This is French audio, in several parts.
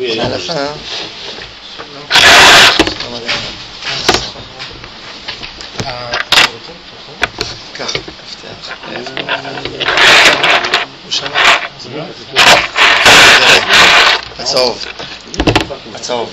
On est à la fin, hein. כך, מפתח. הוא שם. הצהוב. הצהוב.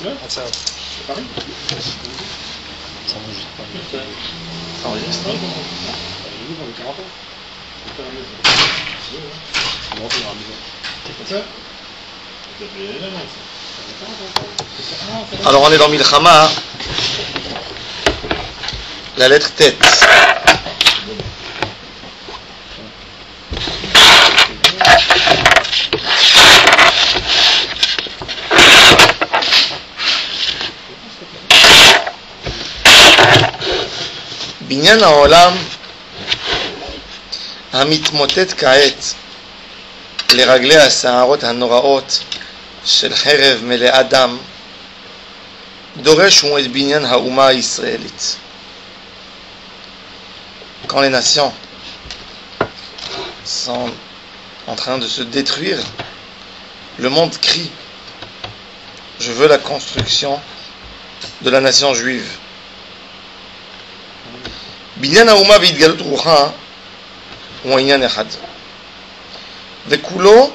Alors on est dans Milchama, la lettre tête. בניין העולם המתמוטט כעת לרגלי הסערות הנוראות של חרב מלאה דם דורש הוא את בניין האומה הישראלית. Quand les nations sont en train de se détruire, le monde crie: je veux la construction de la nation juive. בניין האומה והתגלות רוחה הוא עניין אחד, וכולו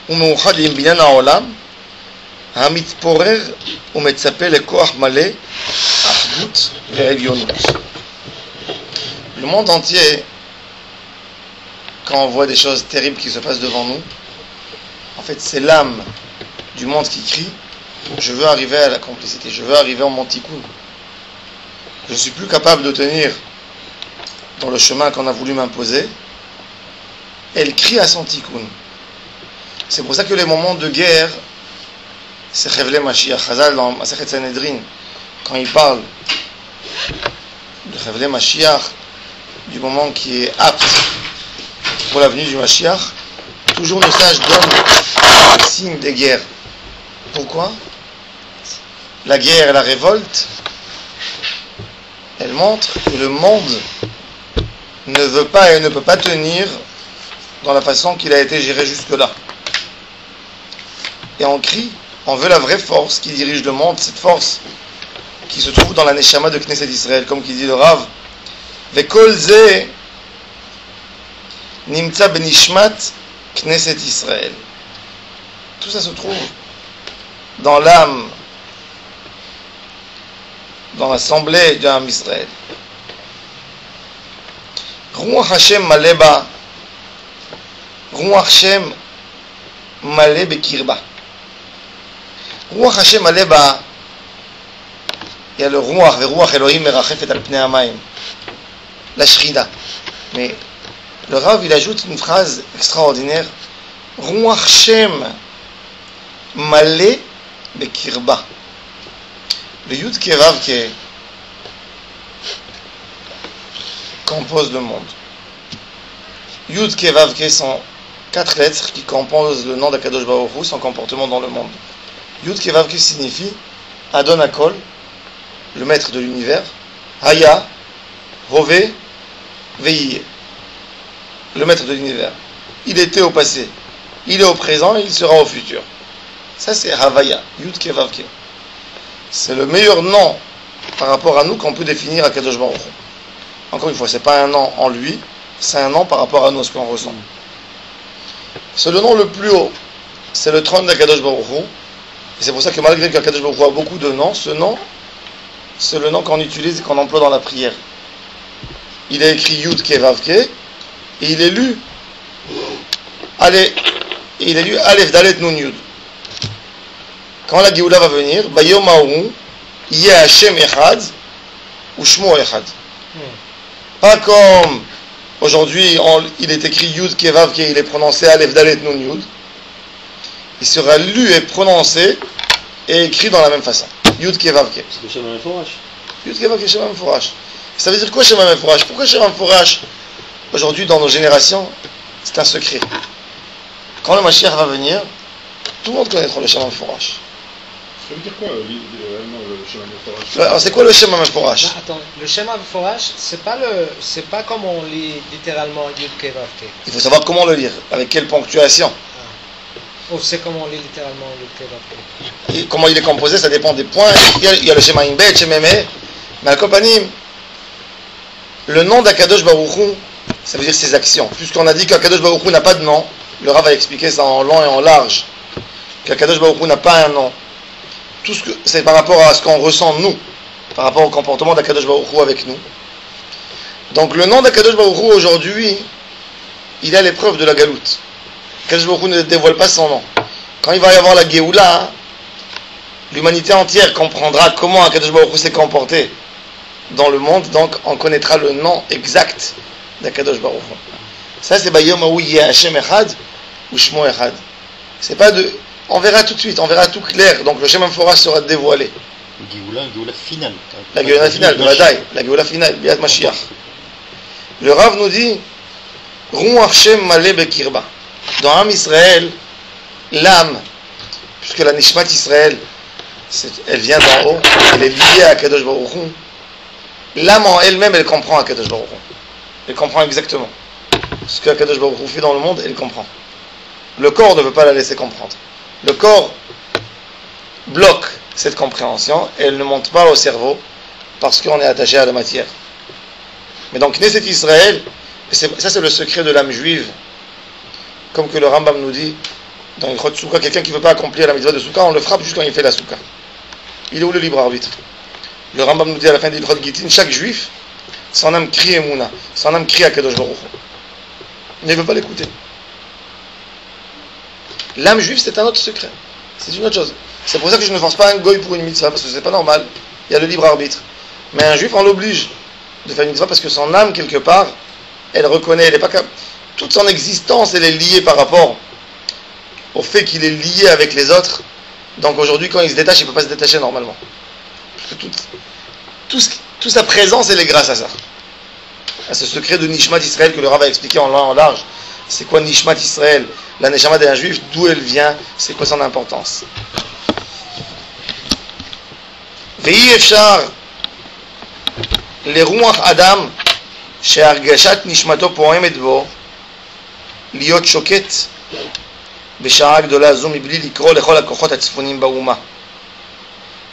הוא מאוחד עם בניין העולם המתפורר ומצפה לכוח מלא, אחדות ועליונות. Le monde entier, quand on voit des choses terribles qui se passent devant nous, en fait c'est l'âme du monde qui crie: je veux arriver à la complicité, je veux arriver au Mont Tikkun. Je ne suis plus capable de tenir dans le chemin qu'on a voulu m'imposer. Elle crie à son tikkun. C'est pour ça que les moments de guerre, c'est Chevle Mashiach. Chazal dans Masechet Sanhedrin, quand il parle de Chevle Mashiach, du moment qui est apte pour la venue du Mashiach, toujours le sage donne le signe des guerres. Pourquoi? La guerre et la révolte, elle montre que le monde ne veut pas et ne peut pas tenir dans la façon qu'il a été géré jusque-là. Et on crie, on veut la vraie force qui dirige le monde, cette force qui se trouve dans la Neshama de Knesset Israël, comme qui dit le Rav, Vekol ze nimtza benishmat Knesset Israël. Tout ça se trouve dans l'âme, dans l'assemblée du Ham Israël. Ruach Hashem maleba, Ruach Hashem malé bekirba. Ruach Hashem maleba, il y a le Ruach, ve Ruach Elohim merachefet al pnei hamayim, la Shrina. Mais le Rav il ajoute une phrase extraordinaire: Ruach Hashem malé bekirba. Le Yud Kevav qui compose le monde. Yud Kevav Ke sont 4 lettres qui composent le nom d'Akadosh Baruch Hu, son comportement dans le monde. Yud Kevav Ke signifie Adon Hakol, le maître de l'univers. Haya, Hove, Veiye, le maître de l'univers. Il était au passé, il est au présent et il sera au futur. Ça c'est Havaya, Yud Kevav Ke. C'est le meilleur nom par rapport à nous qu'on peut définir Akadosh Baruch Hu. Encore une fois, ce n'est pas un nom en lui, c'est un nom par rapport à nous, ce qu'on ressent. C'est le nom le plus haut, c'est le trône d'Akadosh Baruch Hu. Et c'est pour ça que malgré qu'Akadosh Baruch Hu a beaucoup de noms, ce nom, c'est le nom qu'on utilise et qu'on emploie dans la prière. Il est écrit Yud Kevav Ke, et il est lu Aleph Dalet Nun Yud. Quand la Géoula va venir, Bayom Haou, Yeh Hashem Echad, ou Shmo Echad. Pas comme aujourd'hui, il est écrit Yud Kevav Ke, il est prononcé Aleph Dalet Nun Yud. Il sera lu et prononcé et écrit dans la même façon. Yud Kevav Ke. C'est le Shema Meforash. Yud Kevav Ke Shema Meforash. Ça veut dire quoi Shema Meforash? Pourquoi Shema Meforash? Aujourd'hui, dans nos générations, c'est un secret. Quand le Mashiach va venir, tout le monde connaîtra le Shema Meforash. Ça veut dire quoi le Shema Meforash? C'est quoi le Shema Meforash? Attends, le Shema Meforash, c'est pas comme on lit littéralement Yud Kevav Ke. Il faut savoir comment le lire, avec quelle ponctuation. Ou c'est comme on lit littéralement le Teva. Et comment il est composé, ça dépend des points. Il y a le Shema Imbet, Shememe, mais à Kopanim, le nom d'Akadosh Baruch Hu, ça veut dire ses actions. Puisqu'on a dit qu'Akadosh Baruch Hu n'a pas de nom, le Rav a expliqué ça en long et en large, qu'Akadosh Baruch Hu n'a pas un nom. Tout ce que c'est par rapport à ce qu'on ressent nous, par rapport au comportement d'Akadosh Baruch Hu avec nous. Donc le nom d'Akadosh Baruch Hu aujourd'hui, il est à l'épreuve de la galoute. Akadosh Baruch Hu ne dévoile pas son nom. Quand il va y avoir la Géoula, l'humanité entière comprendra comment Akadosh Baruch Hu s'est comporté dans le monde, donc on connaîtra le nom exact d'Akadosh Baruch Hu. Ça c'est Bayom où il y a Hashem Echad ou Shmo Echad. C'est pas de... On verra tout de suite, on verra tout clair. Donc le Shem Amphora sera dévoilé. Géoula finale. La Géoula finale, la Géoula finale, Biat Mashiach. Le Rav nous dit Ruach Shem Malé Bekirba. Dans Am Israël, l'âme, puisque la Nishmat Israël, elle vient d'en haut, elle est liée à Kadosh Baruch Hu. L'âme en elle-même, elle comprend Kadosh Baruch Hu. Elle comprend exactement ce que Kadosh Baruch Hu fait dans le monde, elle comprend. Le corps ne veut pas la laisser comprendre. Le corps bloque cette compréhension et elle ne monte pas au cerveau parce qu'on est attaché à la matière. Mais donc Knesset Israël, ça c'est le secret de l'âme juive. Comme que le Rambam nous dit dans une Chot Souka, quelqu'un qui ne veut pas accomplir la mitzvah de Souka, on le frappe juste quand il fait la Souka. Il est où le libre arbitre? Le Rambam nous dit à la fin de l'Ilchot Gittin, chaque juif, son âme crie Emouna, son âme crie à Kadosh Baruch Hu. Il ne veut pas l'écouter. L'âme juive, c'est un autre secret. C'est une autre chose. C'est pour ça que je ne force pas un goy pour une mitzvah, parce que c'est pas normal. Il y a le libre arbitre. Mais un juif, on l'oblige de faire une mitzvah parce que son âme, quelque part, elle reconnaît, elle n'est pas capable. Toute son existence, elle est liée par rapport au fait qu'il est lié avec les autres. Donc aujourd'hui, quand il se détache, il ne peut pas se détacher normalement. Parce que toute sa présence, elle est grâce à ça. À ce secret de Nishmat Israël que le Rav a expliqué en long en large. C'est quoi Nishmat Israël? La Neshama d'un juif, d'où elle vient? C'est quoi son importance? Ve'i efshar leruach Adam she'argashat nishmato poemet bo להיות שוקט בשעה גדולה זו מבלי לקרוא לכל הכוחות הצפונים באומה.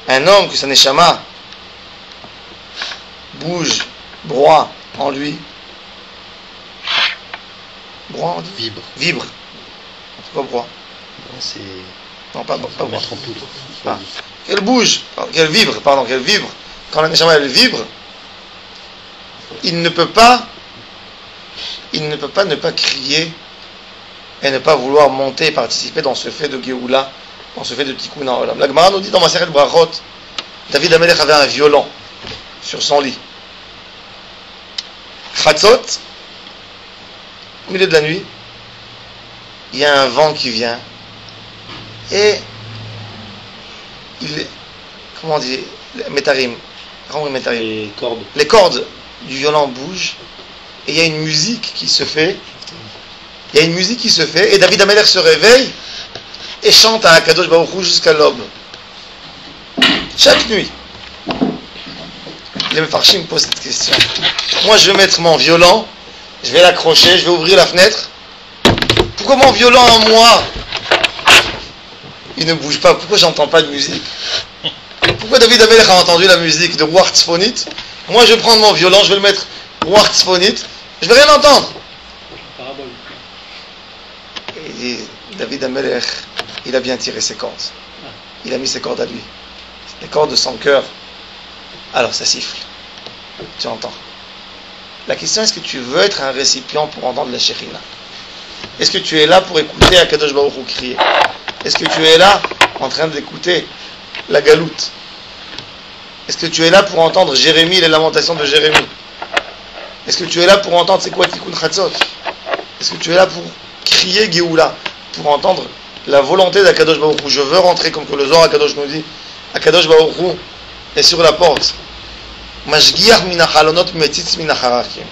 Un homme que sa neshama bouge, broie en lui. Broie on dit? Vibre. C'est quoi broie? C'est... Non, pas broie. Mettre en poudre. Ah. Qu'elle bouge, qu'elle vibre. Quand la neshama elle vibre, il ne peut pas ne pas crier et ne pas vouloir monter et participer dans ce fait de Géoula, dans ce fait de Tikkun Haolam. La Gemara nous dit dans Maseret Brachot, David Amelech avait un violon sur son lit. Chatzot, au milieu de la nuit, il y a un vent qui vient et comment on dit, Métarim, les cordes du violon bougent et il y a une musique qui se fait. Et David Amelech se réveille et chante à Akadosh Baruch Hu jusqu'à l'aube. Chaque nuit. Les Mefarshim me posent cette question. Moi je vais mettre mon violon, je vais l'accrocher, je vais ouvrir la fenêtre. Pourquoi mon violon en moi il ne bouge pas? Pourquoi j'entends pas de musique? Pourquoi David Amelech a entendu la musique de Ruach Tzfonit? Moi je vais prendre mon violon, je vais le mettre Ruach Tzfonit, je vais rien entendre. Et David Amelech, il a bien tiré ses cordes. Il a mis ses cordes à lui. Les cordes de son cœur. Alors ça siffle. Tu entends. La question, est-ce que tu veux être un récipient pour entendre la Shekhinah? Est-ce que tu es là pour écouter Akadosh Baruch Hu crier? Est-ce que tu es là en train d'écouter la galoute? Est-ce que tu es là pour entendre Jérémie, les lamentations de Jérémie? Est-ce que tu es là pour entendre c'est quoi Tikkun Chatzot? Est-ce que tu es là pour crier Géoula, pour entendre la volonté d'Akadosh Baruch Hu? Je veux rentrer comme que le Zohar Akadosh nous dit. Akadosh Baruch Hu est sur la porte. Mashgiach min hachalonot metzitz min hacharakim.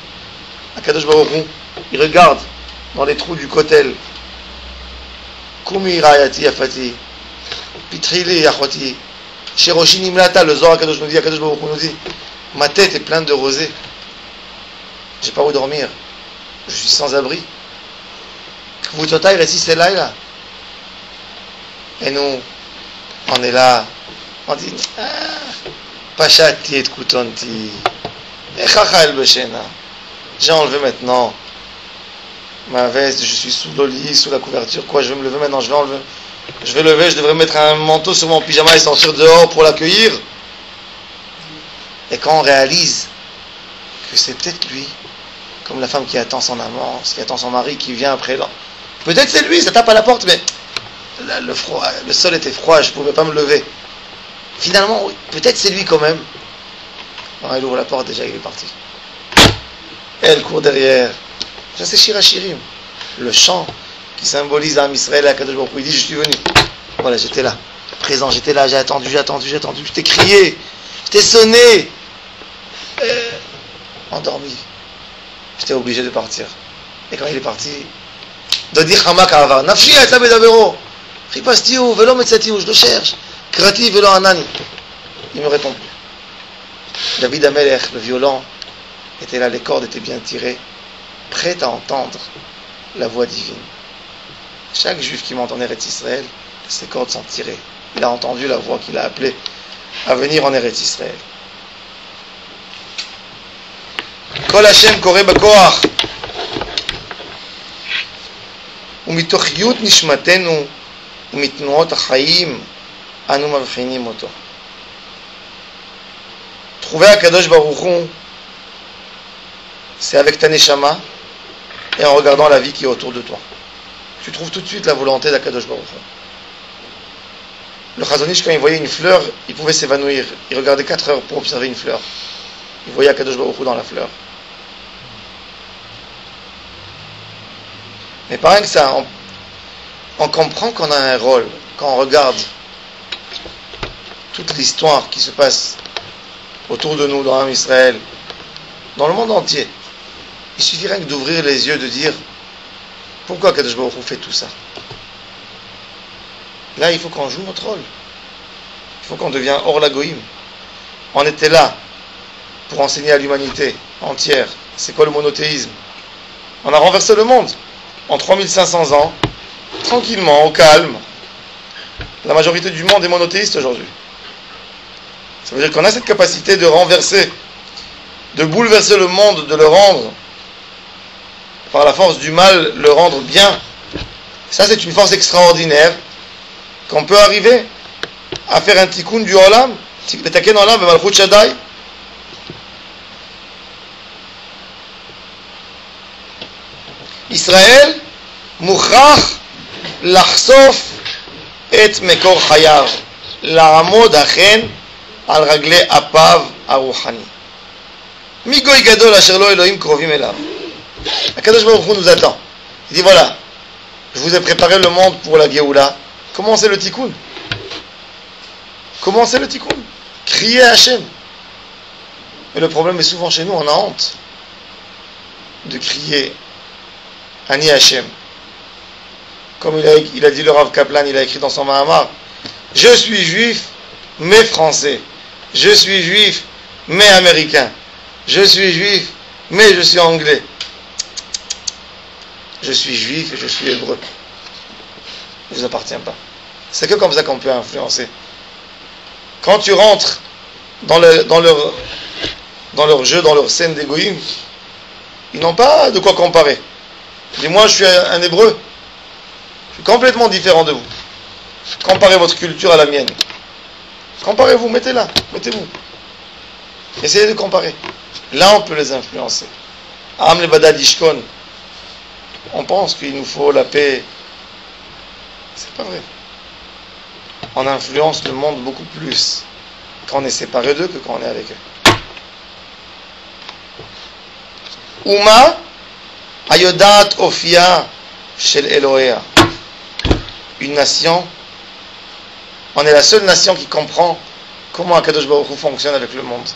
Akadosh Baruch Hu, il regarde dans les trous du kotel. Kumi rayati yafati, pitrili yachoti, sheroshi nimlata. Le Zohar Akadosh nous dit, Akadosh Baruch Hu nous dit, ma tête est pleine de rosée. J'ai pas où dormir. Je suis sans abri. Et nous, on est là, on dit, Pachati et Koutonti, j'ai enlevé maintenant ma veste, je suis sous le lit, sous la couverture, quoi, je vais me lever maintenant, je vais lever, je devrais mettre un manteau sur mon pyjama et sortir dehors pour l'accueillir. Et quand on réalise que c'est peut-être lui, comme la femme qui attend son amant, qui attend son mari, qui vient après là, peut-être c'est lui, ça tape à la porte, mais le sol était froid, je ne pouvais pas me lever. Finalement, oui, peut-être c'est lui quand même. Non, elle ouvre la porte, déjà il est parti. Et elle court derrière. Ça c'est Shir HaShirim, le chant qui symbolise l'âme Israël à Kadosh Baruch Hu. Il dit, je suis venu. Voilà, j'étais là, présent, j'étais là, j'ai attendu, je t'ai crié, je t'ai sonné. Endormi. J'étais obligé de partir. Et quand il est parti, Dodi Hamak Avar, Nafshi et Labedavero, Ripastiu, Velo Metsatiu, je le cherche, Krati, Velo Anani. Il ne me répond plus. David Amelech, le violon, était là, les cordes étaient bien tirées, prêt à entendre la voix divine. Chaque juif qui monte en Eretz Israël, ses cordes sont tirées. Il a entendu la voix qui l'a appelé à venir en Eretz Israël. Kol Hashem kore b'koach ומתוך יות נשמתנו ומתנועות החיים אנו מבחינים אותו. Trouver Akadosh Baruch Hu, c'est avec ta neshama et en regardant la vie qui est autour de toi. Tu trouves tout de suite la volonté d'Akadosh Baruch Hu. Le Chazon Ish, quand il voyait une fleur, il pouvait s'évanouir. Il regardait 4 heures pour observer une fleur. Il voyait Akadosh Baruch Hu dans la fleur. Mais pas rien que ça, on comprend qu'on a un rôle quand on regarde toute l'histoire qui se passe autour de nous, dans l'âme Israël, dans le monde entier. Il suffit rien que d'ouvrir les yeux, de dire pourquoi Kadosh Baruch Hu fait tout ça. Là, il faut qu'on joue notre rôle. Il faut qu'on devienne hors la goïm. On était là pour enseigner à l'humanité entière c'est quoi le monothéisme. On a renversé le monde en 3500 ans, tranquillement, au calme. La majorité du monde est monothéiste aujourd'hui. Ça veut dire qu'on a cette capacité de renverser, de bouleverser le monde, de le rendre, par la force du mal, le rendre bien. Ça, c'est une force extraordinaire qu'on peut arriver à faire un tikkun du olam, letaken olam b'malchut Shaddai. Israël, mukhrach lachsof et mekor chayav, la'amod achen al ragle apav aruchani. Mi goy gadol asher lo Elohim krovim elav. Akadosh Baruch Hu nous attend. Il dit voilà, je vous ai préparé le monde pour la Géoula. Commencez le tikkun. Commencez le tikkun. Criez à Hachem. Mais le problème est souvent chez nous, on a honte de crier Ani Hachem. Comme il a dit le Rav Kaplan, il a écrit dans son Mahamar, je suis juif, mais français. Je suis juif, mais américain. Je suis juif, mais je suis anglais. Je suis juif et je suis hébreu. Ne vous appartient pas. C'est que comme ça qu'on peut influencer. Quand tu rentres dans leur jeu, dans leur scène d'égoïsme, ils n'ont pas de quoi comparer. Dis-moi, je suis un hébreu. Je suis complètement différent de vous. Comparez votre culture à la mienne. Comparez-vous, mettez-la, mettez-vous. Essayez de comparer. Là, on peut les influencer. Am le badad ishkon. On pense qu'il nous faut la paix. C'est pas vrai. On influence le monde beaucoup plus quand on est séparé d'eux que quand on est avec eux. Uma ayodat ofia shel Elohea. Une nation, on est la seule nation qui comprend comment Akadosh Baruch Hu fonctionne avec le monde.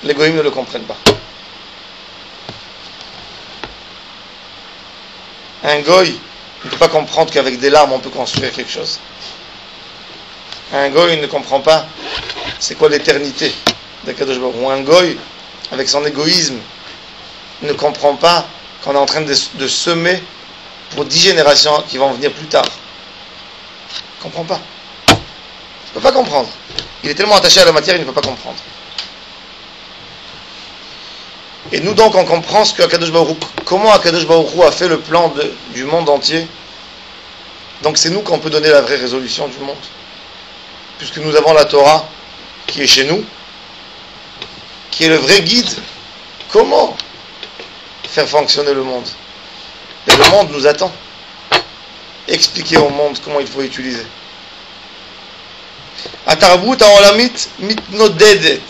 Les goïms ne le comprennent pas. Un goï ne peut pas comprendre qu'avec des larmes on peut construire quelque chose. Un goï ne comprend pas c'est quoi l'éternité d'Akadosh Baruch Hu. Un goï, avec son égoïsme, ne comprend pas qu'on est en train de semer pour 10 générations qui vont venir plus tard. ne comprend pas. Il ne peut pas comprendre. Il est tellement attaché à la matière, il ne peut pas comprendre. Et nous donc, on comprend ce que Akadosh Baruch Hu, comment Akadosh Baruch Hu a fait le plan du monde entier. Donc c'est nous qu'on peut donner la vraie résolution du monde. Puisque nous avons la Torah qui est chez nous, qui est le vrai guide. Comment faire fonctionner le monde? Et le monde nous attend. Expliquer au monde comment il faut utiliser. Atarbut ha'olamit mitnodedet.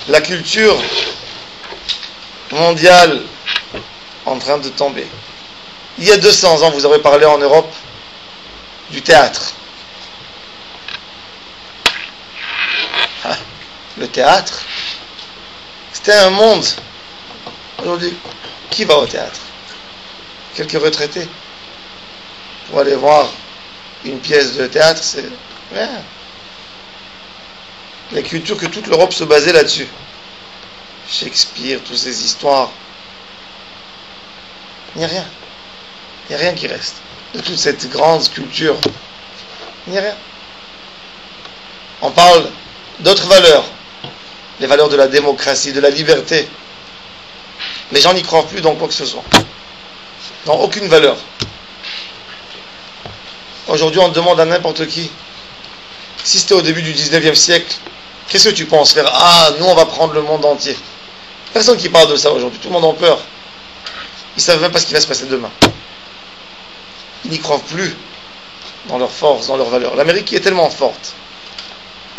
La culture mondiale en train de tomber. Il y a 200 ans, vous avez parlé en Europe du théâtre. Ah, le théâtre, c'était un monde. Aujourd'hui, qui va au théâtre? Quelques retraités. Pour aller voir une pièce de théâtre, c'est rien. La culture que toute l'Europe se basait là-dessus. Shakespeare, toutes ces histoires. Il n'y a rien. Il n'y a rien qui reste. De toute cette grande culture. Il n'y a rien. On parle d'autres valeurs. Les valeurs de la démocratie, de la liberté. Les gens n'y croient plus dans quoi que ce soit. Dans aucune valeur. Aujourd'hui, on demande à n'importe qui, si c'était au début du 19e siècle, qu'est-ce que tu penses faire? Ah, nous on va prendre le monde entier. Personne qui parle de ça aujourd'hui, tout le monde en peur. Ils ne savent même pas ce qui va se passer demain. Ils n'y croient plus dans leur force, dans leurs valeurs. L'Amérique est tellement forte.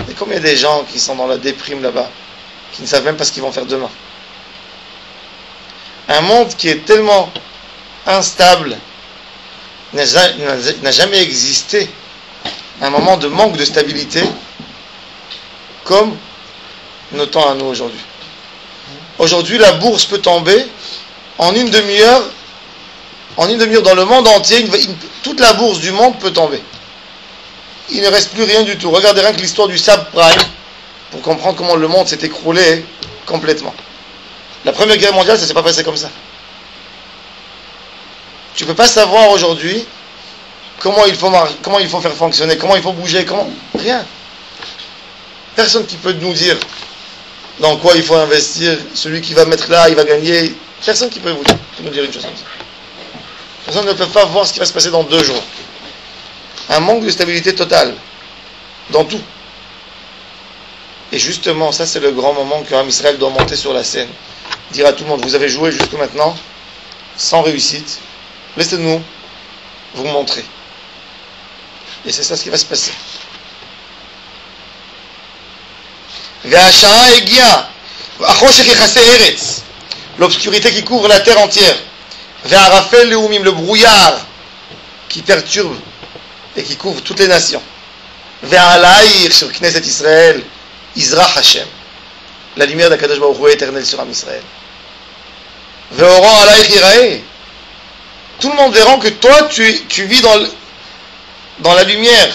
Et combien il y a des gens qui sont dans la déprime là-bas, qui ne savent même pas ce qu'ils vont faire demain. Un monde qui est tellement instable, n'a jamais existé un moment de manque de stabilité comme nos temps à nous aujourd'hui. Aujourd'hui, la bourse peut tomber en une demi-heure. En une demi-heure, dans le monde entier, toute la bourse du monde peut tomber. Il ne reste plus rien du tout. Regardez rien que l'histoire du subprime pour comprendre comment le monde s'est écroulé complètement. La Première Guerre mondiale, ça ne s'est pas passé comme ça. Tu ne peux pas savoir aujourd'hui comment il faut faire fonctionner, comment il faut bouger, rien. Personne qui peut nous dire dans quoi il faut investir, celui qui va mettre là, il va gagner. Personne qui peut nous dire une chose comme ça. Personne ne peut pas voir ce qui va se passer dans 2 jours. Un manque de stabilité totale. Dans tout. Et justement, ça c'est le grand moment que Israël doit monter sur la scène. Dire à tout le monde, vous avez joué jusqu'à maintenant, sans réussite. Laissez-nous vous montrer. Et c'est ça ce qui va se passer. L'obscurité qui couvre la terre entière. Le brouillard qui perturbe et qui couvre toutes les nations. Sur Knesset Israël, Izra Hashem. La lumière d'Akadosh Baruch Hu est éternelle sur Am Israël. Tout le monde verra que toi tu vis dans la lumière.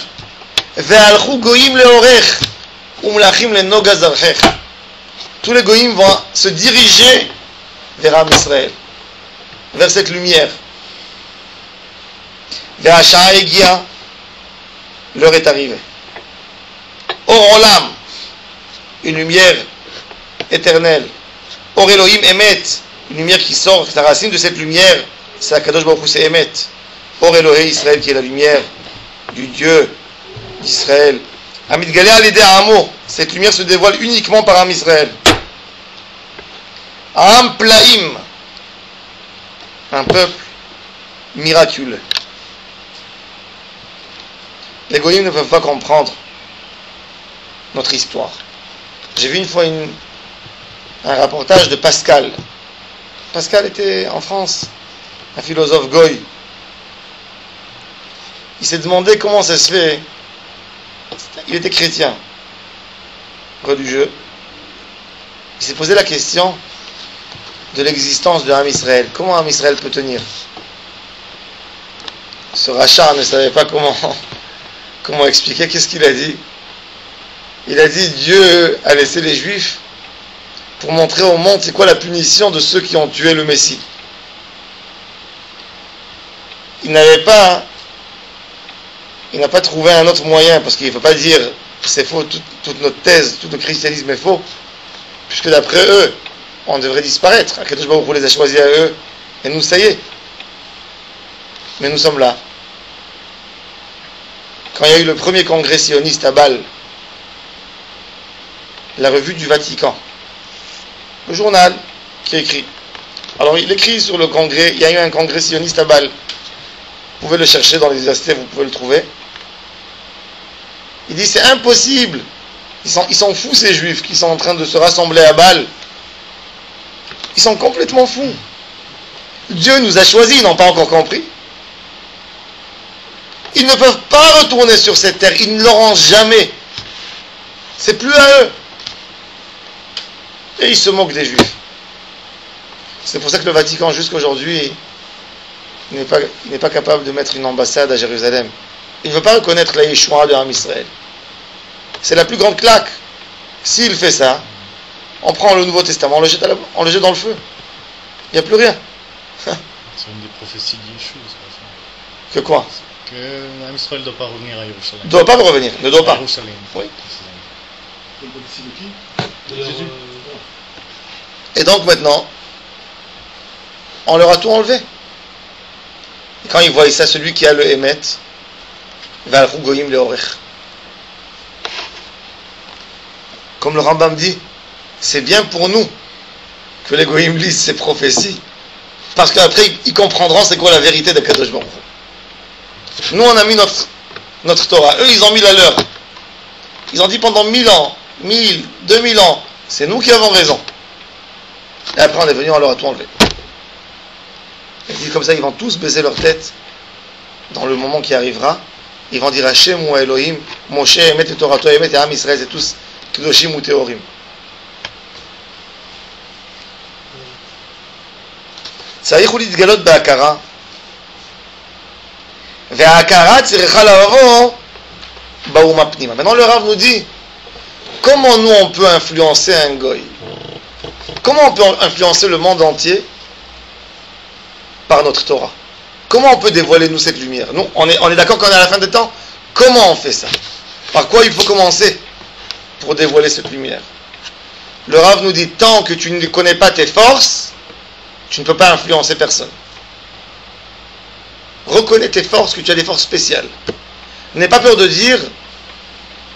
Tous les goïms vont se diriger vers Am Israël, vers cette lumière. L'heure est arrivée. Or Olam, une lumière éternelle. Or Elohim Emet, une lumière qui sort, la racine de cette lumière, c'est Akadosh Baruch Hu, c'est Emet. Or Elohé Israël, qui est la lumière du Dieu d'Israël. Amit Galé Alidé Amo, cette lumière se dévoile uniquement par Am Israël. Am Plaim, un peuple miraculeux. Les goïms ne peuvent pas comprendre notre histoire. J'ai vu une fois un reportage de Pascal. Pascal était en France, un philosophe goï. Il s'est demandé comment ça se fait. Il était chrétien, religieux. Il s'est posé la question de l'existence de Am Israël. Comment Am Israël peut tenir? Ce rachat ne savait pas comment expliquer. Qu'est-ce qu'il a dit? Il a dit Dieu a laissé les Juifs pour montrer au monde c'est quoi la punition de ceux qui ont tué le Messie. Il n'avait pas il n'a pas trouvé un autre moyen, parce qu'il ne faut pas dire c'est faux, toute notre thèse, tout le christianisme est faux, puisque d'après eux, on devrait disparaître. Akadosh Baruch Hu les a choisis à eux, et nous, ça y est. Mais nous sommes là. Quand il y a eu le premier congrès sioniste à Bâle, la revue du Vatican, le journal qui écrit. Alors il écrit sur le congrès, il y a eu un congrès sioniste à Bâle. Vous pouvez le chercher dans les universités, vous pouvez le trouver. Il dit c'est impossible. Ils sont fous ces juifs qui sont en train de se rassembler à Bâle. Ils sont complètement fous. Dieu nous a choisis, ils n'ont pas encore compris. Ils ne peuvent pas retourner sur cette terre, ils ne l'auront jamais. C'est plus à eux. Et ils se moquent des juifs. C'est pour ça que le Vatican, jusqu'à aujourd'hui, il n'est pas capable de mettre une ambassade à Jérusalem. Il ne veut pas reconnaître la Yeshua de Am Israël. C'est la plus grande claque. S'il fait ça, on prend le Nouveau Testament, on le jette dans le feu. Il n'y a plus rien. C'est une des prophéties d'Yeshua, ça. Que quoi? Que Am Israël ne doit pas revenir à Jérusalem. Ne doit pas revenir, ne doit pas. Jérusalem. Oui. Le prophétie de qui? De Jésus. Et donc maintenant, on leur a tout enlevé. Et quand ils voient ça, celui qui a le Emet, va Goyim le Orech. Comme le Rambam dit, c'est bien pour nous que les Goyim lisent ces prophéties, parce qu'après ils comprendront c'est quoi la vérité de Kadosh Baruch Hu. Nous on a mis notre Torah, eux ils ont mis la leur. Ils ont dit pendant 1000 ans, 1000, 2000 ans, c'est nous qui avons raison. Et après on est venu, on leur a tout enlevé. Et dit comme ça, ils vont tous baiser leur tête dans le moment qui arrivera. Ils vont dire Hashem ou Elohim, Moshe, Emet et Torah, Emet et Am Israël, c'est tous Kedoshim ou Teorim. צריך הוא להתגלות בהכרה, וההכרה צריכה לבוא באומה פנימה. Maintenant le Rav nous dit, comment nous on peut influencer un goy? Comment on peut influencer le monde entier par notre Torah? Comment on peut dévoiler nous cette lumière? Nous, on est d'accord qu'on est à la fin des temps? Comment on fait ça? Par quoi il faut commencer pour dévoiler cette lumière? Le Rav nous dit, tant que tu ne connais pas tes forces, tu ne peux pas influencer personne. Reconnais tes forces, que tu as des forces spéciales. N'aie pas peur de dire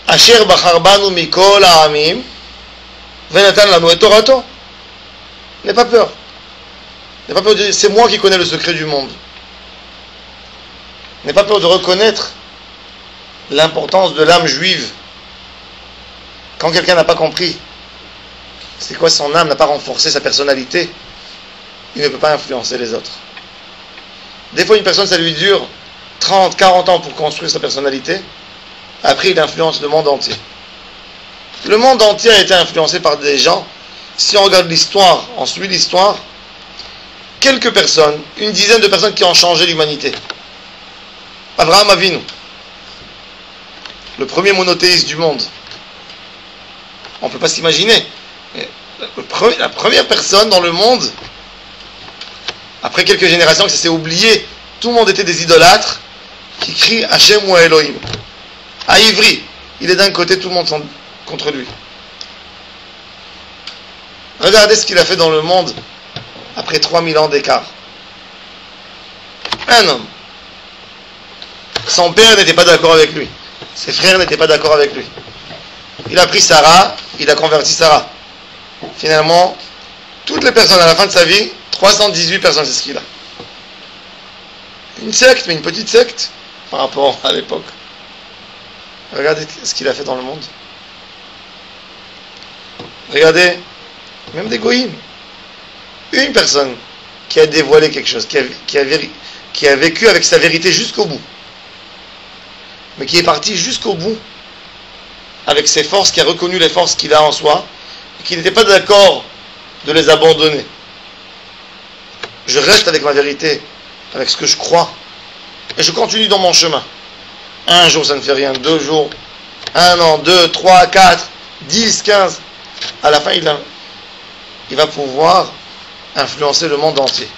Asher bachar banu mikol ha'amim venatan lanu et torato. N'aie pas peur. N'aie pas peur de dire c'est moi qui connais le secret du monde. N'aie pas peur de reconnaître l'importance de l'âme juive. Quand quelqu'un n'a pas compris c'est quoi son âme, n'a pas renforcé sa personnalité, il ne peut pas influencer les autres. Des fois, une personne, ça lui dure 30, 40 ans pour construire sa personnalité. Après, il influence le monde entier. Le monde entier a été influencé par des gens. Si on regarde l'histoire, on suit l'histoire, quelques personnes, une dizaine de personnes qui ont changé l'humanité. Abraham Avinu, le premier monothéiste du monde. On ne peut pas s'imaginer. La première personne dans le monde, après quelques générations que ça s'est oublié, tout le monde était des idolâtres qui crient Hashem ou Elohim. À Ivry, il est d'un côté, tout le monde sont contre lui. Regardez ce qu'il a fait dans le monde après 3000 ans d'écart. Un homme. Son père n'était pas d'accord avec lui. Ses frères n'étaient pas d'accord avec lui. Il a pris Sarah, il a converti Sarah. Finalement, toutes les personnes à la fin de sa vie, 318 personnes, c'est ce qu'il a. Une secte, mais une petite secte par rapport à l'époque. Regardez ce qu'il a fait dans le monde. Regardez, même des goïms. Une personne qui a dévoilé quelque chose, qui a vécu avec sa vérité jusqu'au bout, mais qui est parti jusqu'au bout avec ses forces, qui a reconnu les forces qu'il a en soi, et qui n'était pas d'accord de les abandonner. Je reste avec ma vérité, avec ce que je crois, et je continue dans mon chemin. Un jour ça ne fait rien, 2 jours, 1 an, 2, 3, 4, 10, 15. À la fin il va pouvoir influencer le monde entier.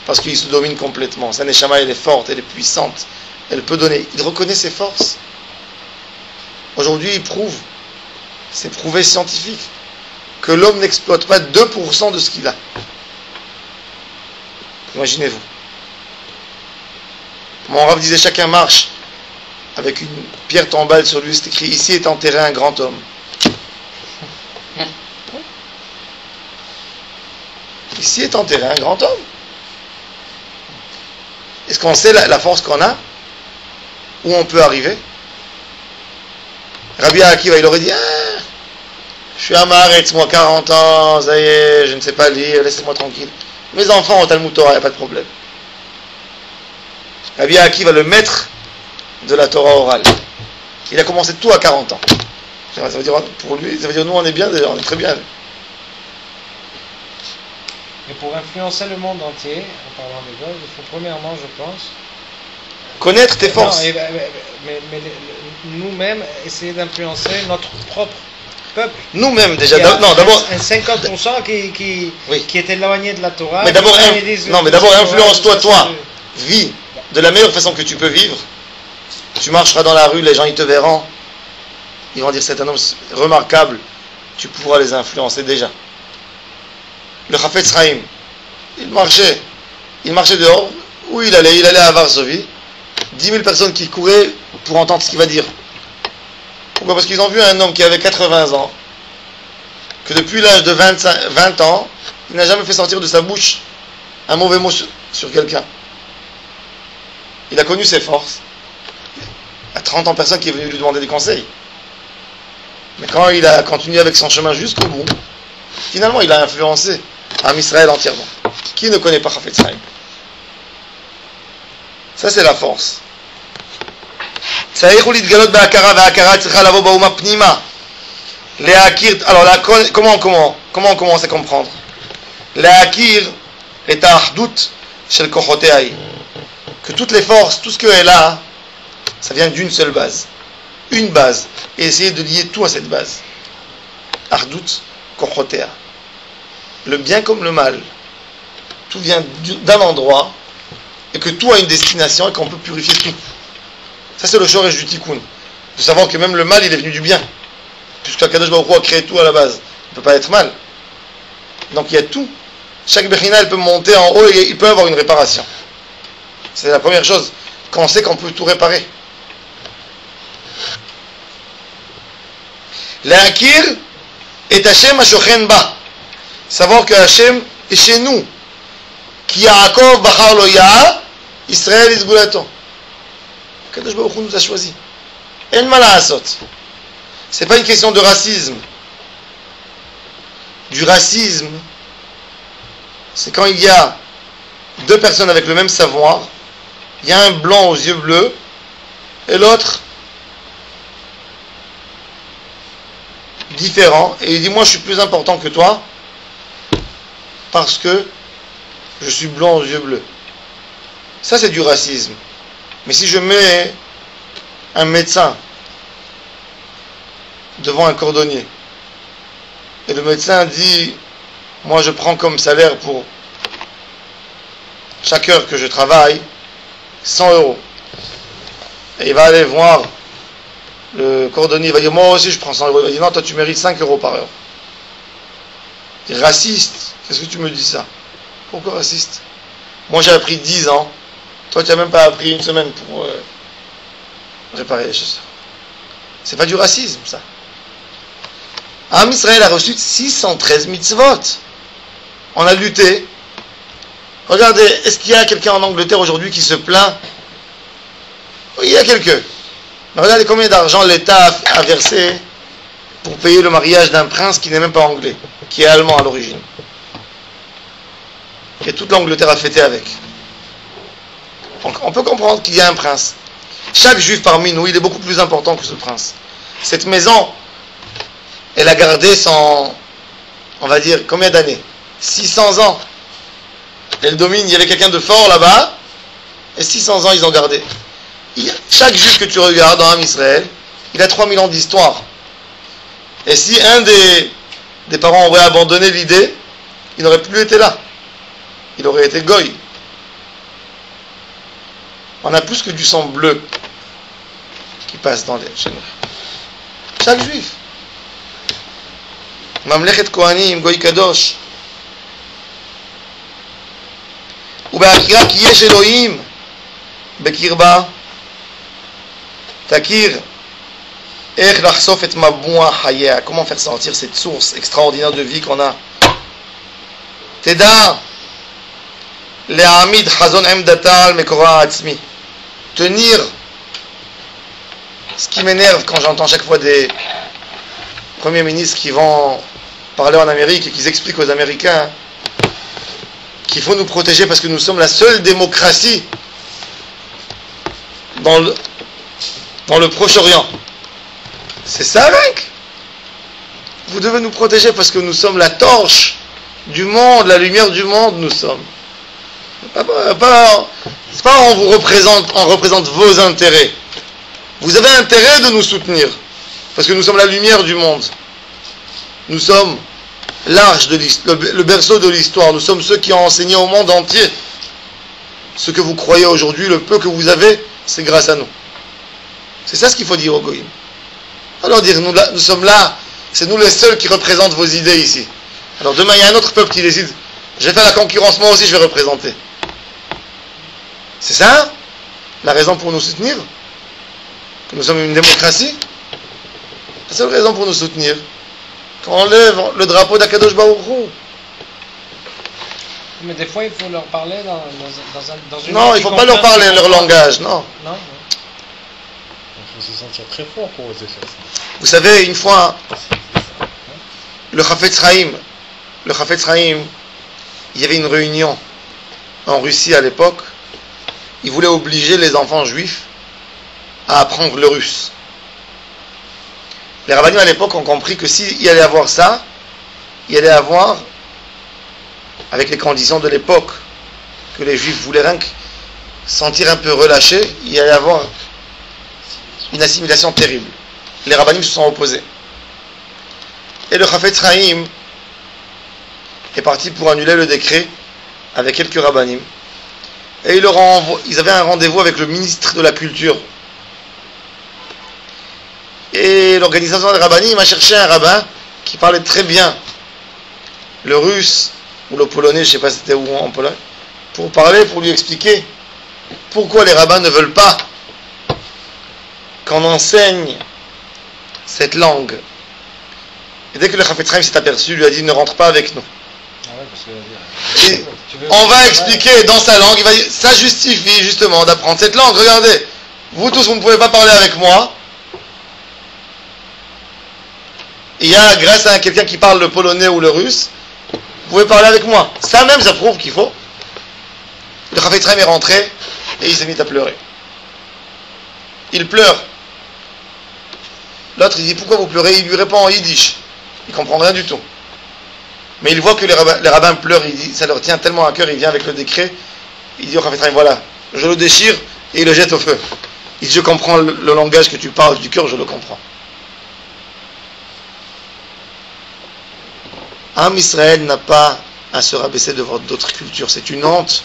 Parce qu'il se domine complètement. Sa neshama elle est forte, elle est puissante, elle peut donner. Il reconnaît ses forces. Aujourd'hui, il prouve, c'est prouvé scientifique, que l'homme n'exploite pas 2% de ce qu'il a. Imaginez-vous. Mon Rav disait, chacun marche avec une pierre tombale sur lui, c'est écrit, ici est enterré un grand homme. Ici est enterré un grand homme. Est-ce qu'on sait la force qu'on a? Où on peut arriver? Rabbi Akiva, il aurait dit, je suis à Maaretz, moi 40 ans, ça y est, je ne sais pas lire, laissez-moi tranquille. Mes enfants ont Talmud Torah, il n'y a pas de problème. Rabbi Akiva, le maître de la Torah orale, il a commencé tout à 40 ans. Ça veut dire, pour lui, ça veut dire, nous on est bien déjà, on est très bien. Et pour influencer le monde entier, en parlant des gars, il faut premièrement, je pense, connaître tes forces. Non, mais nous-mêmes, essayer d'influencer notre propre peuple. Nous-mêmes déjà. Non, d'abord. Un 50% qui est éloigné de la Torah. Mais d'abord, influence-toi, toi. Vis de la meilleure façon que tu peux vivre. Tu marcheras dans la rue, les gens ils te verront. Ils vont dire c'est un homme remarquable. Tu pourras les influencer déjà. Le Chafetz Chaim, il marchait dehors. Où il allait à Varsovie. 10 000 personnes qui couraient pour entendre ce qu'il va dire. Pourquoi? Parce qu'ils ont vu un homme qui avait 80 ans, que depuis l'âge de 20 ans, il n'a jamais fait sortir de sa bouche un mauvais mot sur quelqu'un. Il a connu ses forces. Il y a 30 ans, personne qui est venu lui demander des conseils. Mais quand il a continué avec son chemin jusqu'au bout, finalement il a influencé Am Israël entièrement. Qui ne connaît pas Chafetz Chaim? Ça c'est la force. Alors là, comment on commence à comprendre? Que toutes les forces, tout ce qu'elle a, ça vient d'une seule base. Une base. Et essayer de lier tout à cette base. Ardut kochotea. Le bien comme le mal. Tout vient d'un endroit. Et que tout a une destination et qu'on peut purifier tout. Ça c'est le shoresh du tikkun. De savoir que même le mal il est venu du bien. Puisque Akadosh Baruch Hu a créé tout à la base. Il ne peut pas être mal. Donc il y a tout. Chaque bechina elle peut monter en haut et il peut avoir une réparation. C'est la première chose. Quand on sait qu'on peut tout réparer. L'akir est Hashem Ashochen Ba. Savoir que Hashem est chez nous. Ki Yaakov Bachar Lo Ya, Israël Isgulato. Kadosh Baruch Hu nous a choisi. En Malaasot. C'est pas une question de racisme. Du racisme, c'est quand il y a deux personnes avec le même savoir, il y a un blanc aux yeux bleus et l'autre différent, et il dit moi je suis plus important que toi parce que je suis blanc aux yeux bleus. Ça c'est du racisme. Mais si je mets un médecin devant un cordonnier et le médecin dit moi je prends comme salaire pour chaque heure que je travaille 100 €, et il va aller voir le cordonnier, il va dire moi aussi je prends 100 €, il va dire non toi tu mérites 5 € par heure. Il est raciste. Qu'est-ce que tu me dis ça? Pourquoi raciste? Moi j'ai appris 10 ans, toi tu n'as même pas appris une semaine pour réparer les chaussures. C'est pas du racisme ça. Am Israël a reçu 613 mitzvot. On a lutté. Regardez, est-ce qu'il y a quelqu'un en Angleterre aujourd'hui qui se plaint? Oui, il y a quelqu'un. Mais regardez combien d'argent l'État a versé pour payer le mariage d'un prince qui n'est même pas anglais, qui est allemand à l'origine. Et toute l'Angleterre a fêté avec. Donc on peut comprendre qu'il y a un prince. Chaque juif parmi nous, il est beaucoup plus important que ce prince. Cette maison, elle a gardé son, on va dire, combien d'années? 600 ans. Elle domine, il y avait quelqu'un de fort là-bas, et 600 ans ils ont gardé. Chaque juif que tu regardes dans Am Israël, il a 3000 ans d'histoire. Et si un des parents aurait abandonné l'idée, il n'aurait plus été là. Il aurait été goy. On a plus que du sang bleu qui passe chez nous. Chaque juif. Mamlechet Kohanim, Goy Kadosh. ובהכירה כי יש אלוהים בקרבה, תכיר איך לחשוף את מבוע חייה, comment faire sortir cette source extraordinaire de vie qu'on a. תדע להעמיד חזון עמדתה על מקורה העצמי. Tenir. Ce qui m'énerve quand j'entends chaque fois des premiers ministres qui vont parler en Amérique et qui expliquent aux Américains qu'il faut nous protéger parce que nous sommes la seule démocratie dans le Proche-Orient. C'est ça, mec. Vous devez nous protéger parce que nous sommes la torche du monde, la lumière du monde, nous sommes. C'est pas on représente vos intérêts. Vous avez intérêt de nous soutenir parce que nous sommes la lumière du monde. Nous sommes l'arche de l'histoire, le berceau de l'histoire. Nous sommes ceux qui ont enseigné au monde entier. Ce que vous croyez aujourd'hui, le peu que vous avez, c'est grâce à nous. C'est ça ce qu'il faut dire aux goïms. Alors dire, nous sommes là, c'est nous les seuls qui représentent vos idées ici. Alors demain, il y a un autre peuple qui décide, je vais faire la concurrence, moi aussi je vais représenter. C'est ça la raison pour nous soutenir? Que nous sommes une démocratie? La seule raison pour nous soutenir, quand on lève le drapeau d'Akadosh Baruch Hu. Mais des fois, il faut leur parler dans une... Non, il ne faut pas leur parler leur langage, non. Non. Il faut se sentir très fort pour oser faire ça. Vous savez, une fois, le Chafetz Chaim, il y avait une réunion en Russie à l'époque. Il voulait obliger les enfants juifs à apprendre le russe. Les rabbinim à l'époque ont compris que s'il y allait avoir ça, il y allait avoir, avec les conditions de l'époque, que les juifs voulaient rien que sentir un peu relâchés, il y allait avoir une assimilation terrible. Les rabbinim se sont opposés. Et le Chafetz Chaim est parti pour annuler le décret avec quelques rabbinim. Et ils avaient un rendez-vous avec le ministre de la Culture. Et l'organisation des rabbinim a cherché un rabbin qui parlait très bien le russe ou le polonais, je ne sais pas si c'était où en Pologne, pour lui expliquer pourquoi les rabbins ne veulent pas qu'on enseigne cette langue. Et dès que le Chafetz Chaim s'est aperçu, il lui a dit ne rentre pas avec nous. Ah ouais, parce que, Et on va expliquer dans sa langue, il va dire ça justifie justement d'apprendre cette langue. Regardez, vous tous vous ne pouvez pas parler avec moi. Il y a, grâce à quelqu'un qui parle le polonais ou le russe, vous pouvez parler avec moi. Ça même, ça prouve qu'il faut. Le Chafetz Chaim est rentré et il s'est mis à pleurer. Il pleure. L'autre, il dit pourquoi vous pleurez? Il lui répond en yiddish. Il comprend rien du tout. Mais il voit que les rabbins pleurent, il dit, ça leur tient tellement à cœur, il vient avec le décret, il dit au Chafetz Chaim, voilà, je le déchire et il le jette au feu. Il dit, je comprends le langage que tu parles du cœur, je le comprends. Am Israël n'a pas à se rabaisser devant d'autres cultures. C'est une honte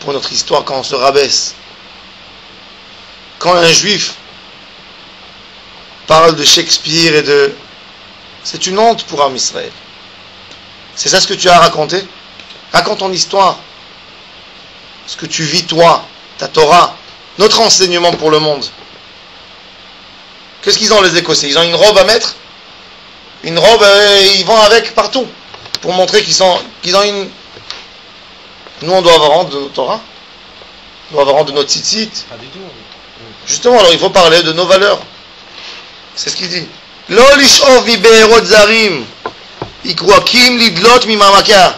pour notre histoire quand on se rabaisse. Quand un juif parle de Shakespeare et de... C'est une honte pour Am Israël. C'est ça ce que tu as raconté? Raconte ton histoire. Ce que tu vis toi, ta Torah, notre enseignement pour le monde. Qu'est-ce qu'ils ont les Écossais? Ils ont une robe à mettre? Une robe, ils vont avec partout. Pour montrer qu'ils ont une... Nous, on doit avoir honte de notre Torah. On doit avoir honte de notre tzitzit. Pas du tout. Justement, alors il faut parler de nos valeurs. C'est ce qu'il dit. Lo lish'ov mi be'erot zarim. Ikwakim lidlot mi mamaka.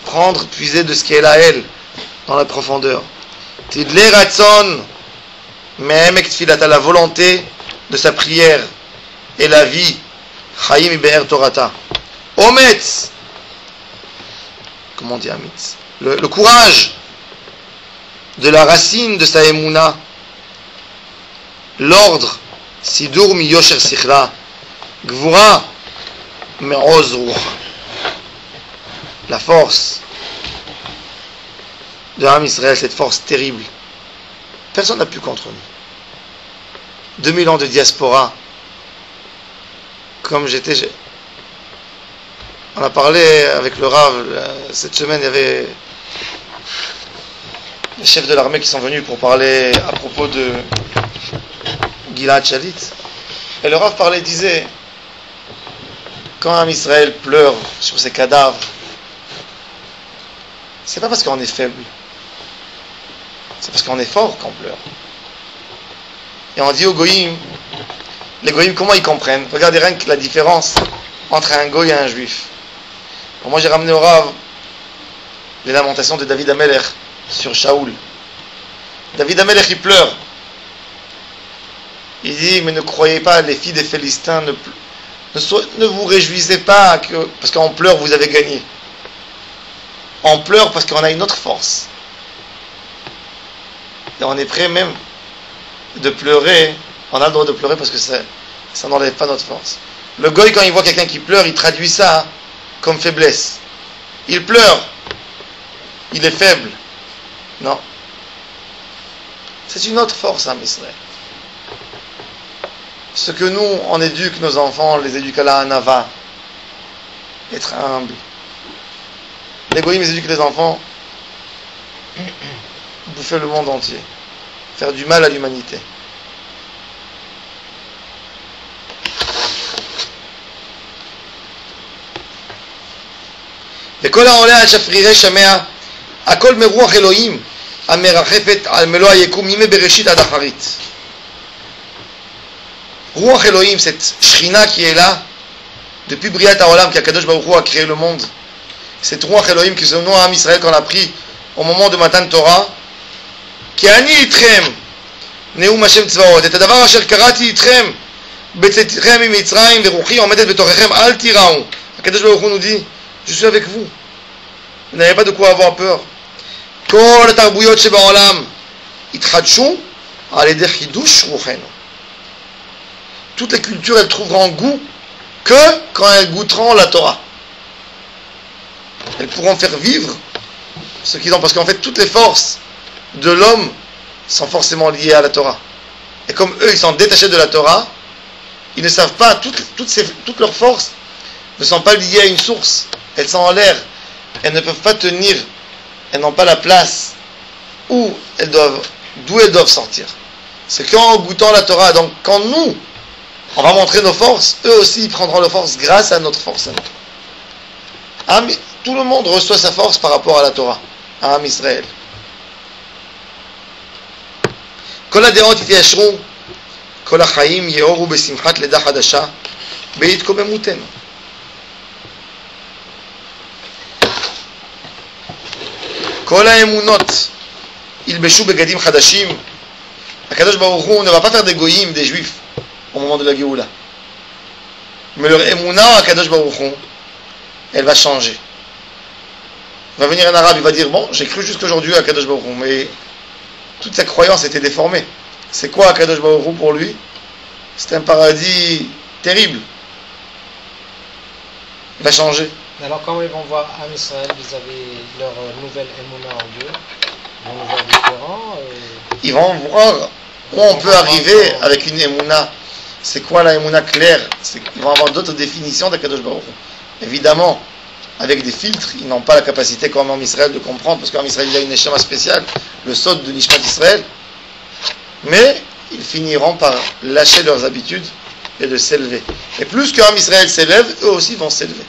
Prendre, puiser de ce qu'elle a elle, dans la profondeur. Tidle ratzon me'emek tfilata, la volonté de sa prière et la vie. Chaim mi be'er torata. Ometz. Comment on dit Amitz? Le courage de la racine de sa émouna. L'ordre, Sidur mi yosher sichla, Gvura me'oz ruach. La force de Am Israël, cette force terrible Personne n'a pu contre nous. 2000 ans de diaspora. Comme on a parlé avec le Rav, cette semaine, il y avait les chefs de l'armée qui sont venus pour parler à propos de Gilad Shalit. Et le Rav disait, quand un Israël pleure sur ses cadavres, c'est pas parce qu'on est faible, c'est parce qu'on est fort qu'on pleure. Et on dit aux Goïm, les Goïm, comment ils comprennent? Regardez rien que la différence entre un Goï et un Juif. Bon, moi j'ai ramené au Rav les lamentations de David Amelech sur Shaoul. David Amelech il pleure. Il dit, mais ne croyez pas, les filles des Philistins, ne vous réjouissez pas, parce qu'en pleure vous avez gagné. On pleure parce qu'on a une autre force. Et on est prêt même de pleurer. On a le droit de pleurer parce que ça n'enlève pas notre force. Le goy, quand il voit quelqu'un qui pleure, il traduit ça comme faiblesse. Il pleure. Il est faible. Non. C'est une autre force, hein, Israël. Ce que nous, on éduque nos enfants, on les éduque à la hanava. Être humble. Les goyim, ils éduquent les enfants. Bouffer le monde entier. Faire du mal à l'humanité. וכל העולה על שפרירי שמע, הכל מרוח אלוהים המרחפת על מלוא היקום מימי בראשית עד אחרית. רוח אלוהים, cette shrina qui est là, depuis Briat Haolam, qu'Akadosh Baruch Hu a créé le monde, cette roi Elohim qui se nomme à Israël qu'on a pris au moment de Matan Torah, qui a ni itrem, Neum Hashem Tzvaot, et הדבר אשר קראתי איתכם בצאתכם ממצרים ורוחי עומדת בתוככם אל תיראו. הקדוש ברוך הוא nous dit, je suis avec vous, vous n'avez pas de quoi avoir peur. כל התרבויות שבעולם התחדשו על ידי חידוש רוחנו. Toutes les cultures, elles trouveront goût que quand elles goûteront la Torah. Elles pourront faire vivre ce qu'ils ont, parce qu'en fait toutes les forces de l'homme sont forcément liées à la Torah. Et comme eux ils sont détachés de la Torah, ils ne savent pas, toutes leurs forces ne sont pas liées à une source, elles sont en l'air, elles ne peuvent pas tenir, elles n'ont pas la place d'où elles doivent sortir. C'est qu'en goûtant la Torah, donc quand nous on va montrer nos forces, eux aussi ils prendront leurs forces grâce à notre force. Tout le monde reçoit sa force par rapport à la Torah, à Am Israël. כל הדעות יתיישרו, כל החיים יאורו בשמחת לידה חדשה, בהתקוממותנו. כל האמונות ילבשו בגדים חדשים. הקדוש ברוך הוא ne va pas faire des goyim, des juifs, au moment de la Géoula. Mais leur émouna, Akadosh Baruch Hu, elle va changer. Il va venir un arabe, il va dire, bon, j'ai cru jusqu'aujourd'hui à Akadosh Baruch Hu, mais toute sa croyance était déformée. C'est quoi Akadosh Baruch Hu pour lui? C'est un paradis terrible. Il va changer. Alors comment ils vont voir Am Israël vis-à-vis leur nouvelle émouna en Dieu? Ils vont le voir différent Ils vont voir où on peut arriver avec une émouna. C'est quoi la émouna claire? Ils vont avoir d'autres définitions d'Akadosh Baruch Hu. Évidemment, avec des filtres, ils n'ont pas la capacité comme en Israël de comprendre, parce qu'en Israël il y a une neshama spéciale, le sod de Nishmat Israël. Mais ils finiront par lâcher leurs habitudes et de s'élever. Et plus qu'en Israël s'élève, eux aussi vont s'élever.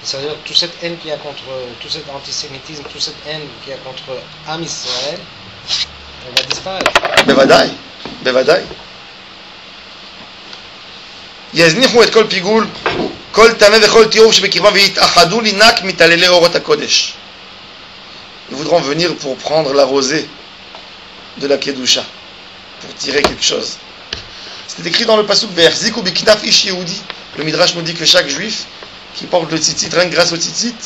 C'est-à-dire toute cette haine qu'il y a contre, tout cet antisémitisme, toute cette haine qu'il y a contre Am Israël, elle va disparaître. בוודאי, בוודאי. יזניחו את כל פיגול, כל טמא וכל תיעוב שבקרבם ויתאחדו לינק מתעללי אורות הקודש. Ils voudront venir pour prendre la rosée de la Kedusha, pour tirer quelque chose. C'est écrit dans le pasuk Ve'achziku biknaf ish yehudi. Le Midrash nous dit que chaque juif qui porte le tzitzit, rien que grâce au tzitzit,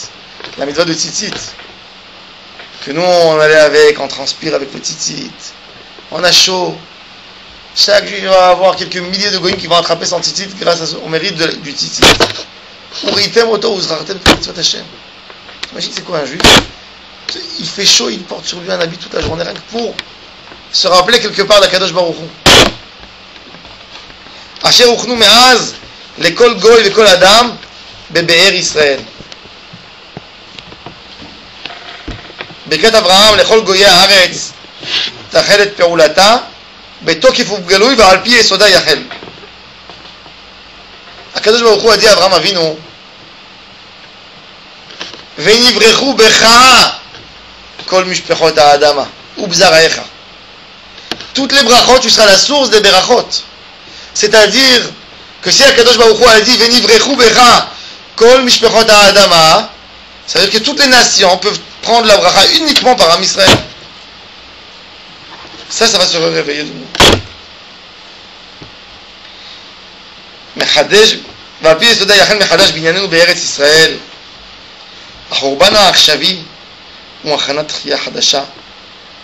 la mitzvah de tzitzit, que nous on allait avec, on transpire avec le tzitzit, on a chaud. Chaque juif va avoir quelques milliers de goyim qui vont attraper son tzitzit grâce au mérite du tzitzit. Uritem oto uzrartem mitzvot Hashem. Imagine c'est quoi un juif? il fait chaud, il porte sur lui un habit toute la journée, rien que pour se rappeler quelque part d'Akadosh Baruch Hu. Asher uchnu me'az lekol goy vekol adam bebe'er Israël. ברכת אברהם לכל גויי הארץ תחל את פעולתה בתוקף ובגלוי ועל פי יסודה יחל. הקדוש ברוך הוא הודיע אברהם אבינו ונברכו בך כל משפחות האדמה ובזרעיך. Toutes les brachot, tu seras la source des berachot. C'est-à-dire que si Akadosh Baruch Hu a dit ונברכו בך כל משפחות האדמה, ça veut dire que toutes les nations peuvent prendre la bracha uniquement par Am Israël. Ça va se réveiller de nous. מחדש, ועל פי יסודה יחל מחדש בענייננו בארץ ישראל. החורבן העכשווי הוא הכנת תחייה חדשה,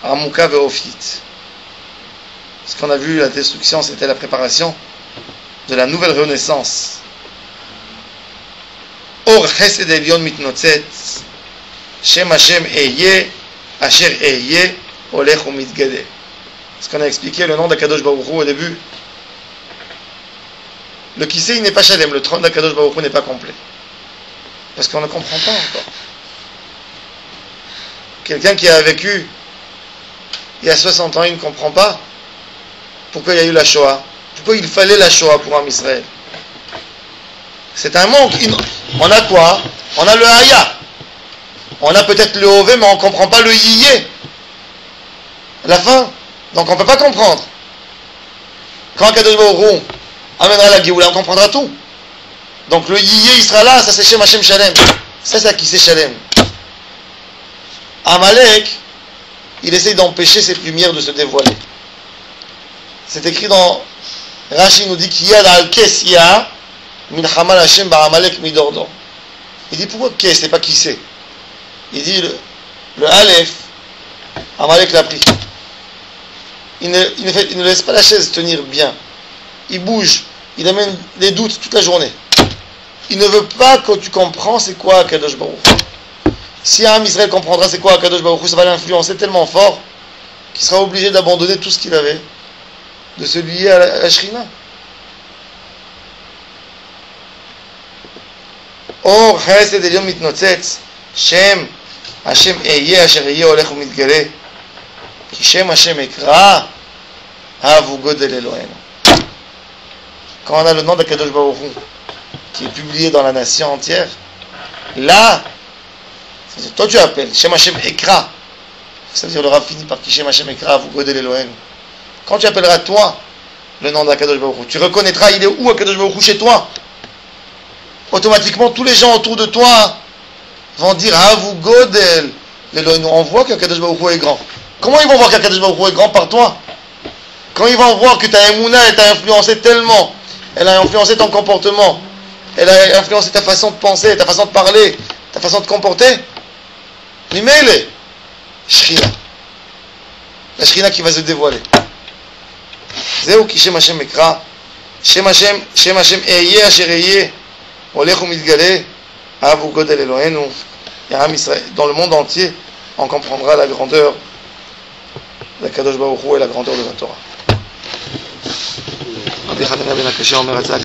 עמוקה ואופית. Ce qu'on a vu, la destruction, c'était la préparation de la nouvelle renaissance. אור חסד עליון מתנוצץ, שם השם אהיה, אשר אהיה, הולך ומתגלה. Ce qu'on a expliqué, le nom d'Akadosh Baruch Hu au début. Le Kisei, il n'est pas Shalem, le trône d'Akadosh Baruch Hu n'est pas complet. Parce qu'on ne comprend pas encore. Quelqu'un qui a vécu il y a 60 ans, il ne comprend pas pourquoi il y a eu la Shoah. Pourquoi il fallait la Shoah pour Am Israël. C'est un manque. On a quoi? On a le Haya. On a peut-être le Ové, mais on ne comprend pas le Yiyé. La fin. Donc on ne peut pas comprendre. Quand Akadosh Baruch Hu amènera la Géoula, on comprendra tout. Donc le Yiyé, il sera là, ça c'est Shem Hashem Shalem. Ça c'est qui c'est Shalem. Amalek, il essaye d'empêcher cette lumière de se dévoiler. C'est écrit dans Rashi, nous dit Kiyad al Kesia min Hamal Hashem ba Amalek midordo. Il dit pourquoi Kes, c'est pas qui c'est. Il dit le Aleph, Amalek l'a pris. Il ne laisse pas la chaise tenir bien. Il bouge, il amène des doutes toute la journée. Il ne veut pas que tu comprends c'est quoi Akadosh Baruch Hu. Si un Israël comprendra c'est quoi Akadosh Baruch Hu, ça va l'influencer tellement fort qu'il sera obligé d'abandonner tout ce qu'il avait, de se lier à la Shrina. Or, Chesed Elyon mitnotzetz, Shem, Hashem Eye, Asher Eye, Olech umitgale. כי שם השם אקרא, אהבו גודל אלוהינו. Quand on a le nom d'Akadosh Baruch Hu qui est publié dans la nation entière, là, c'est-à-dire, toi tu appelles Shem Hashem Ekra, ça veut dire le Rav finit par qui Shem Hashem Ekra, Avu Godel Eloheinu. Quand tu appelleras toi le nom d'Akadosh Baruch Hu, tu reconnaîtras il est où Akadosh Baruch Hu chez toi. Automatiquement, tous les gens autour de toi vont dire Avu Godel Eloheinu. On voit qu'Akadosh Baruch Hu est grand. Comment ils vont voir qu'Akadosh Baruch Hu est grand par toi? Quand ils vont voir que ta émouna, elle t'a influencé tellement, elle a influencé ton comportement, elle a influencé ta façon de penser, ta façon de parler, ta façon de comporter, l'imele, Shrina. La Shrina qui va se dévoiler. Zéou ki Shem Hashem Ekra, Shem Hashem Eye Asher Eye, Olech umitgale, Avu Godel Eloheinu. Am Israël, dans le monde entier, on comprendra la grandeur d'Akadosh Baruch Hu et la grandeur de la Torah.